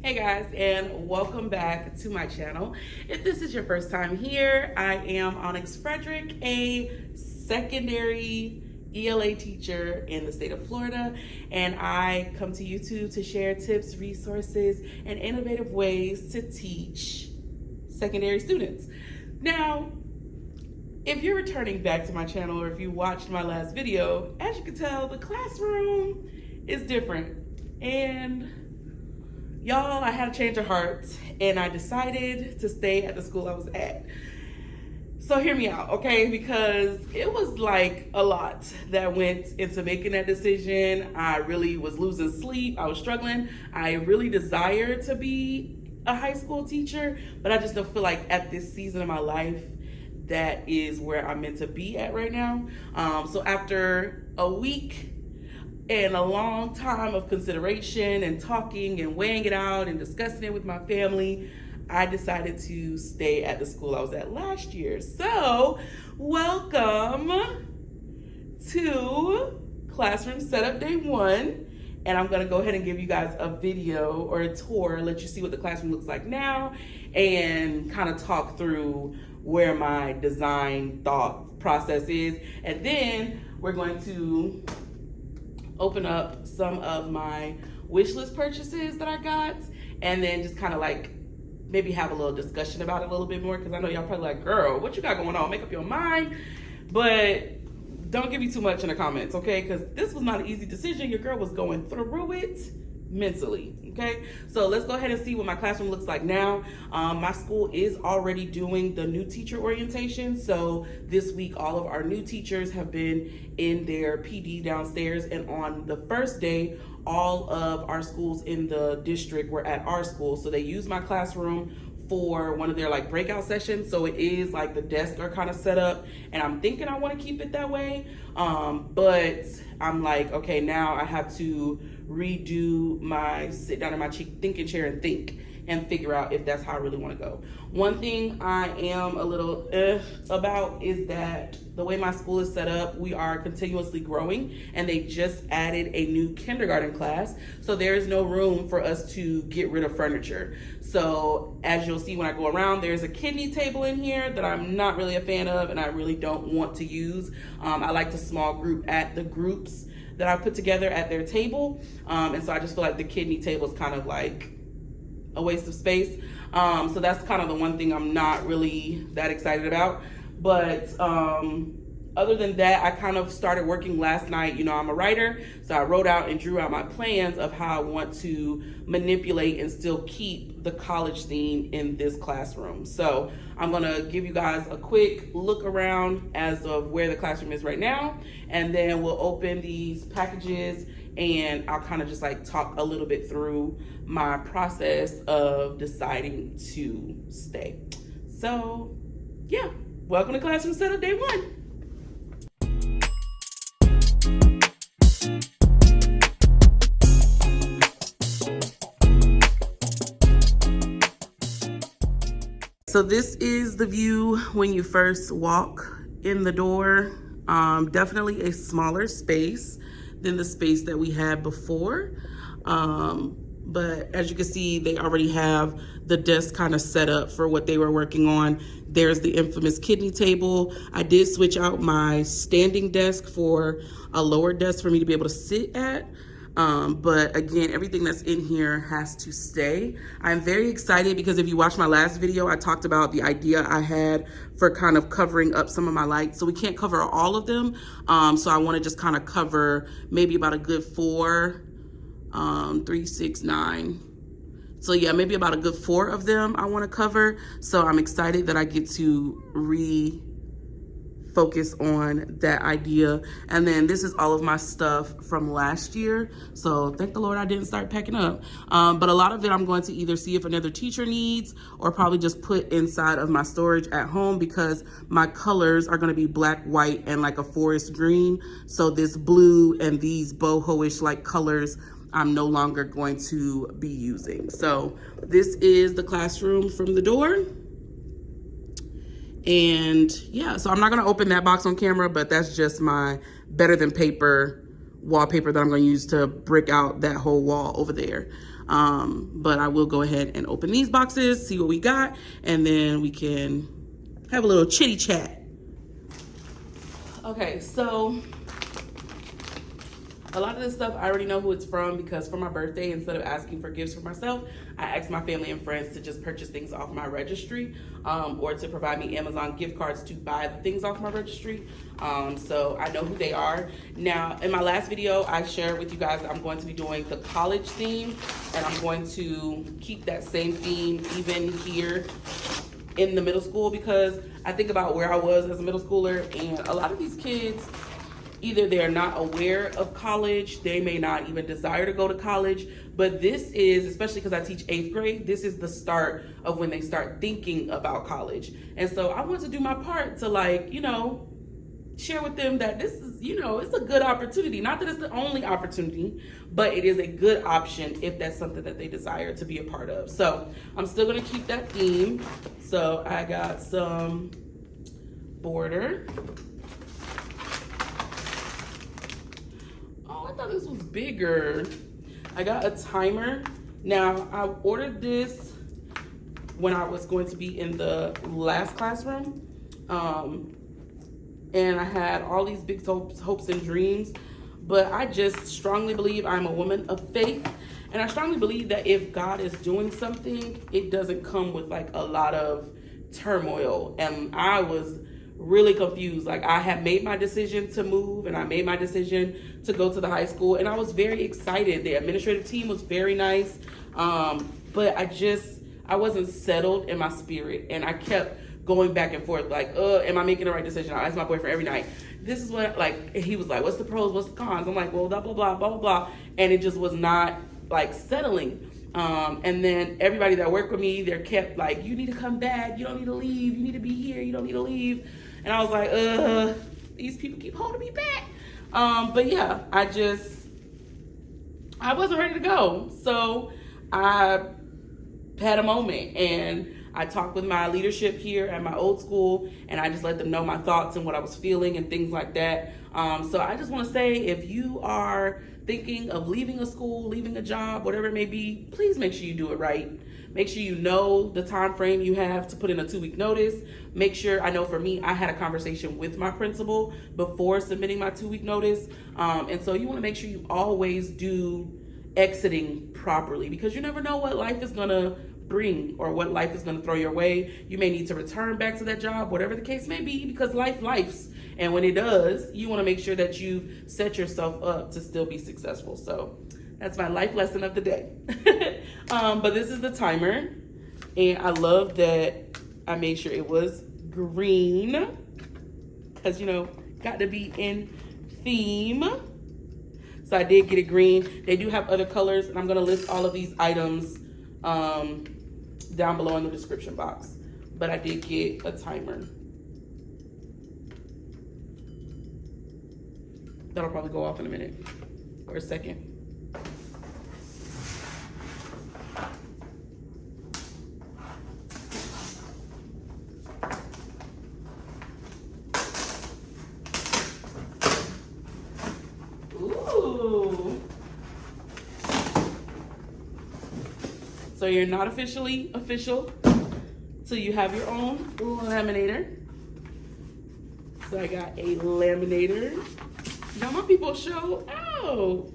Hey guys, and welcome back to my channel. If this is your first time here, I am Onyx Frederick, a secondary ELA teacher in the state of Florida, and I come to YouTube to share tips, resources, and innovative ways to teach secondary students. Now, if you're returning back to my channel or if you watched my last video, as you can tell, the classroom is different. And y'all, I had a change of heart and I decided to stay at the school I was at. So hear me out, okay? Because it was like a lot that went into making that decision. I really was losing sleep. I was struggling. I really desired to be a high school teacher, but I just don't feel like at this season of my life, that is where I'm meant to be at right now. So after a week and a long time of consideration and talking and weighing it out and discussing it with my family, I decided to stay at the school I was at last year. So, welcome to Classroom Setup Day 1. And I'm gonna go ahead and give you guys a video or a tour, let you see what the classroom looks like now, and kind of talk through where my design thought process is. And then we're going to open up some of my wish list purchases that I got, and then just kind of like maybe have a little discussion about it a little bit more, because I know y'all probably like, girl, what you got going on? Make up your mind. But don't give me too much in the comments, okay? Because this was not an easy decision. Your girl was going through it mentally, okay? So let's go ahead and see what my classroom looks like now. My school is already doing the new teacher orientation. So this week, all of our new teachers have been in their PD downstairs. And on the first day, all of our schools in the district were at our school. So they used my classroom for one of their like breakout sessions. So it is like the desks are kind of set up, and I'm thinking I want to keep it that way. But I'm like, okay, now I have to redo my sit down in my thinking chair and think and figure out if that's how I really want to go. One thing I am a little about is that the way my school is set up, we are continuously growing, and they just added a new kindergarten class. So there is no room for us to get rid of furniture. So as you'll see when I go around, there's a kidney table in here that I'm not really a fan of and I really don't want to use. I like to small group at the groups that I put together at their table. And so I just feel like the kidney table is kind of like a waste of space. So that's kind of the one thing I'm not really that excited about. But other than that, I kind of started working last night. You know, I'm a writer, so I wrote out and drew out my plans of how I want to manipulate and still keep the college theme in this classroom. So I'm gonna give you guys a quick look around as of where the classroom is right now, and then we'll open these packages and I'll kind of just like talk a little bit through my process of deciding to stay. So yeah, welcome to Classroom Setup Day 1. So this is the view when you first walk in the door. Definitely a smaller space than the space that we had before. But as you can see, they already have the desk kind of set up for what they were working on. There's the infamous kidney table. I did switch out my standing desk for a lower desk for me to be able to sit at. But again, everything that's in here has to stay. I'm very excited because if you watch my last video, I talked about the idea I had for kind of covering up some of my lights. So we can't cover all of them. So I want to just kind of cover maybe about a good 4, 3, 6, 9. So yeah, maybe about a good 4 of them I want to cover. So I'm excited that I get to focus on that idea. And then this is all of my stuff from last year. So thank the Lord I didn't start packing up. But a lot of it I'm going to either see if another teacher needs or probably just put inside of my storage at home, because my colors are going to be black, white, and like a forest green. So this blue and these boho-ish like colors I'm no longer going to be using. So this is the classroom from the door. And yeah, so I'm not gonna open that box on camera, but that's just my better than paper wallpaper that I'm gonna use to brick out that whole wall over there. But I will go ahead and open these boxes, see what we got, and then we can have a little chitty chat. Okay, so a lot of this stuff I already know who it's from, because for my birthday, instead of asking for gifts for myself, I asked my family and friends to just purchase things off my registry, or to provide me Amazon gift cards to buy the things off my registry. So I know who they are. Now, in my last video, I shared with you guys that I'm going to be doing the college theme, and I'm going to keep that same theme even here in the middle school, because I think about where I was as a middle schooler, and a lot of these kids, either they're not aware of college, they may not even desire to go to college, but this is, especially because I teach 8th grade, this is the start of when they start thinking about college. And so I want to do my part to, like, you know, share with them that this is, you know, it's a good opportunity. Not that it's the only opportunity, but it is a good option if that's something that they desire to be a part of. So I'm still gonna keep that theme. So I got some border. I thought this was bigger. I got a timer. Now, I ordered this when I was going to be in the last classroom. And I had all these big hopes and dreams, but I just strongly believe I'm a woman of faith. And I strongly believe that if God is doing something, it doesn't come with like a lot of turmoil. And I was really confused. Like, I had made my decision to move, and I made my decision to go to the high school, and I was very excited. The administrative team was very nice, but I wasn't settled in my spirit, and I kept going back and forth, like, am I making the right decision? I asked my boyfriend every night, this is what, like, he was like, what's the pros, what's the cons? I'm like, well, blah, blah, blah, blah, blah, blah, and it just was not, like, settling. And then everybody that worked with me, they kept like, you need to come back, you don't need to leave, you need to be here, you don't need to leave. And I was like, these people keep holding me back. But yeah, I wasn't ready to go. So I had a moment, and I talked with my leadership here at my old school, and I just let them know my thoughts and what I was feeling and things like that. So I just want to say, if you are thinking of leaving a school, leaving a job, whatever it may be, please make sure you do it right. Make sure you know the time frame you have to put in a 2-week notice. Make sure, I know for me, I had a conversation with my principal before submitting my 2-week notice. And so you want to make sure you always do exiting properly, because you never know what life is going to bring or what life is going to throw your way. You may need to return back to that job, whatever the case may be, because life's. And when it does, you want to make sure that you've set yourself up to still be successful. So that's my life lesson of the day. But this is the timer, and I love that I made sure it was green, because, you know, got to be in theme. So I did get it green. They do have other colors, and I'm going to list all of these items down below in the description box. But I did get a timer. That'll probably go off in a minute or a second. Ooh. So you're not officially official till you have your own laminator. So I got a laminator. Now my people show out.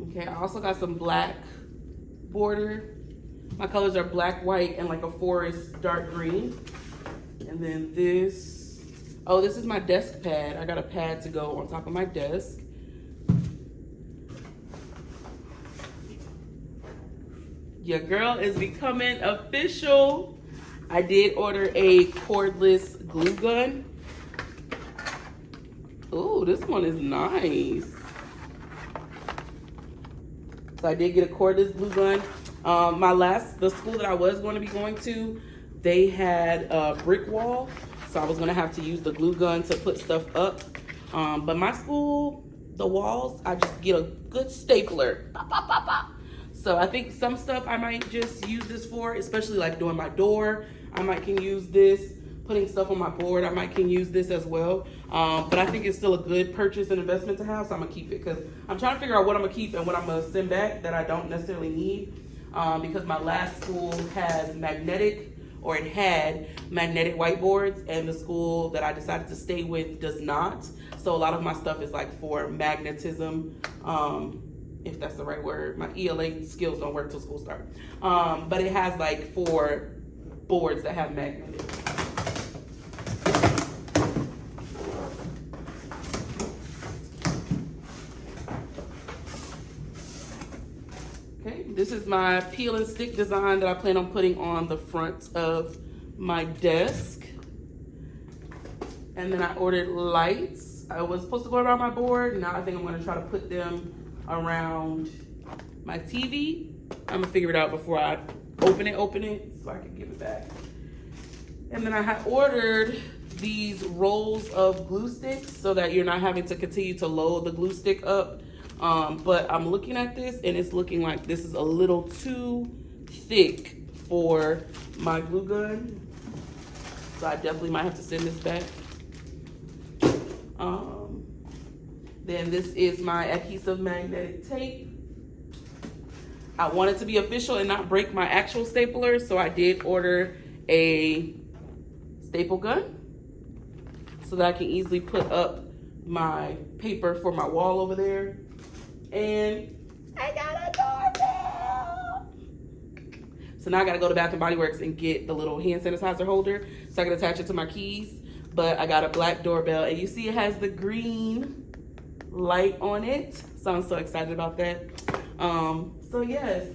Okay, I also got some black border. My colors are black, white, and like a forest dark green. And then this, oh, this is my desk pad. I got a pad to go on top of my desk. Your girl is becoming official. I did order a cordless glue gun. Ooh, this one is nice. So I did get a cordless glue gun. The school that I was going to be going to, they had a brick wall. So I was gonna have to use the glue gun to put stuff up. But my school, the walls, I just get a good stapler. Pop, pop, pop, pop. So I think some stuff I might just use this for, especially like doing my door. I might can use this. Putting stuff on my board, I might can use this as well. But I think it's still a good purchase and investment to have, so I'm gonna keep it because I'm trying to figure out what I'm gonna keep and what I'm gonna send back that I don't necessarily need. Because my last school has it had magnetic whiteboards, and the school that I decided to stay with does not. So a lot of my stuff is like for magnetism, if that's the right word. My ELA skills don't work till school starts. But it has like 4 boards that have magnets. Okay, this is my peel and stick design that I plan on putting on the front of my desk. And then I ordered lights. I was supposed to go around my board. Now I think I'm gonna try to put them around my TV. I'm gonna figure it out before I open it so I can give it back. And then I had ordered these rolls of glue sticks so that you're not having to continue to load the glue stick up. But I'm looking at this and it's looking like this is a little too thick for my glue gun. So I definitely might have to send this back. Then this is my adhesive magnetic tape. I want it to be official and not break my actual stapler, so I did order a staple gun so that I can easily put up my paper for my wall over there. And I got a doorbell. So now I gotta go to Bath and Body Works and get the little hand sanitizer holder so I can attach it to my keys. But I got a black doorbell, and you see it has the green light on it. So I'm so excited about that. So yes,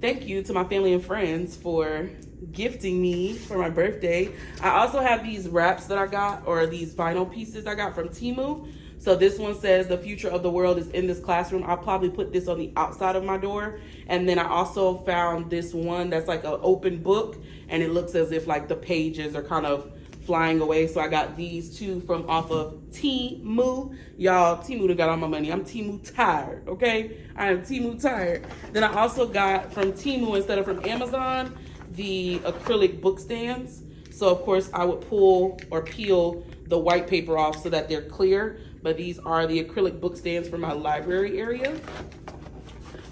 thank you to my family and friends for gifting me for my birthday. I also have these wraps that I got, or these vinyl pieces I got from Temu. So this one says the future of the world is in this classroom. I'll probably put this on the outside of my door. And then I also found this one that's like an open book, and it looks as if like the pages are kind of flying away. So I got these 2 from off of Temu. Y'all, Temu done got all my money. I'm Temu tired, okay? I am Temu tired. Then I also got from Temu, instead of from Amazon, the acrylic book stands. So of course I would pull or peel the white paper off so that they're clear. But these are the acrylic book stands for my library area,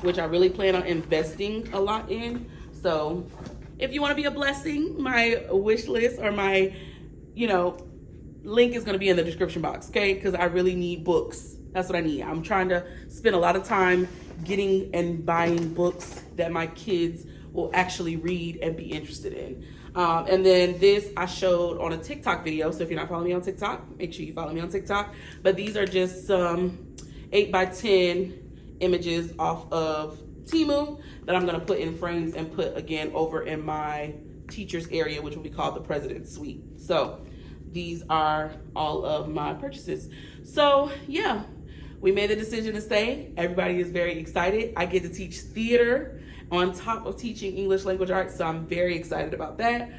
which I really plan on investing a lot in. So if you want to be a blessing, my wish list or my, link is going to be in the description box, okay? Because I really need books. That's what I need. I'm trying to spend a lot of time getting and buying books that my kids will actually read and be interested in. And then this I showed on a TikTok video. So if you're not following me on TikTok, make sure you follow me on TikTok. But these are just some 8x10 images off of Temu that I'm gonna put in frames and put again over in my teacher's area, which will be called the President's Suite. So these are all of my purchases. So yeah, we made the decision to stay. Everybody is very excited. I get to teach theater on top of teaching English language arts, so I'm very excited about that.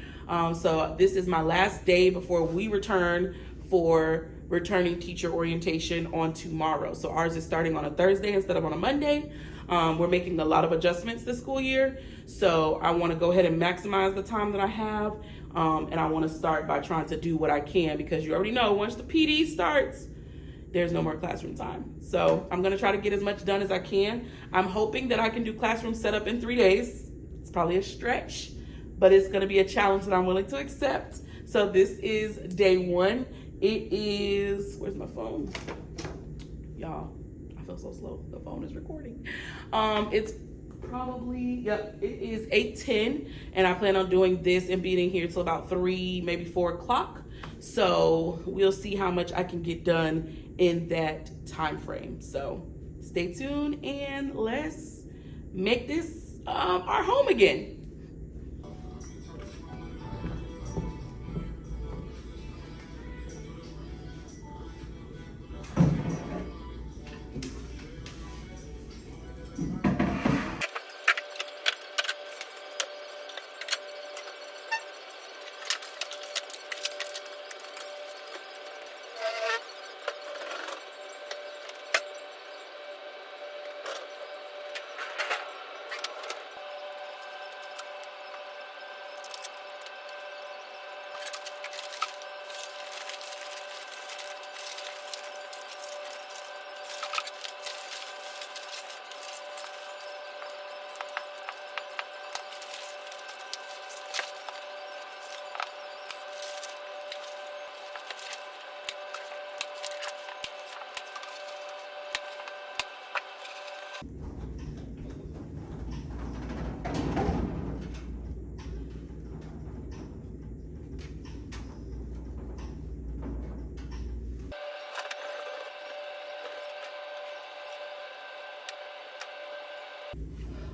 So this is my last day before we return for returning teacher orientation on tomorrow. So ours is starting on a Thursday instead of on a Monday. We're making a lot of adjustments this school year, so I want to go ahead and maximize the time that I have, and I want to start by trying to do what I can, because you already know once the PD starts, there's no more classroom time. So I'm gonna try to get as much done as I can. I'm hoping that I can do classroom setup in 3 days. It's probably a stretch, but it's gonna be a challenge that I'm willing to accept. So this is day 1. It is, where's my phone? Y'all, I feel so slow. The phone is recording. It's probably, yep, it is 8:10, and I plan on doing this and being here till about 3, maybe 4 o'clock. So we'll see how much I can get done in that time frame. So stay tuned and let's make this our home again.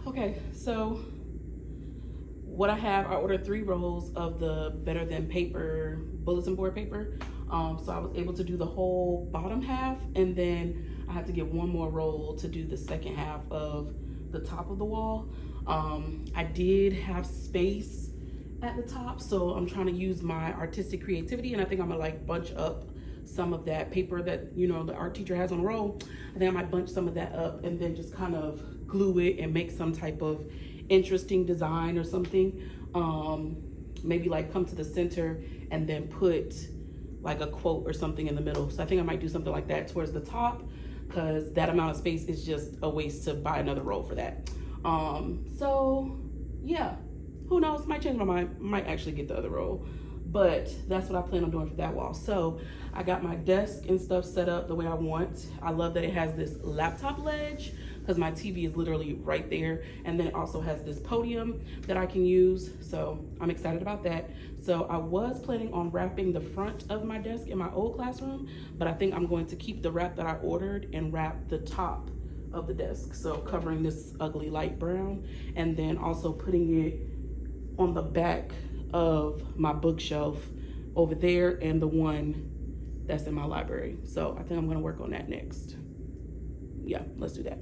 Okay, so what I have, I ordered 3 rolls of the Better Than Paper bulletin board paper. So I was able to do the whole bottom half, and then I have to get 1 more roll to do the second half of the top of the wall. I did have space at the top, so I'm trying to use my artistic creativity, and I think I'm gonna like bunch up some of that paper that, you know, the art teacher has on a roll. I think I might bunch some of that up and then just kind of glue it and make some type of interesting design or something. Maybe like come to the center and then put like a quote or something in the middle. So I think I might do something like that towards the top, because that amount of space is just a waste to buy another roll for that. So yeah, who knows, might change my mind, might actually get the other roll, but that's what I plan on doing for that wall. So I got my desk and stuff set up the way I want. I love that it has this laptop ledge, because my TV is literally right there, and then it also has this podium that I can use, so I'm excited about that. So I was planning on wrapping the front of my desk in my old classroom, but I think I'm going to keep the wrap that I ordered and wrap the top of the desk, so covering this ugly light brown, and then also putting it on the back of my bookshelf over there and the one that's in my library. So I think I'm gonna work on that next. Yeah, let's do that.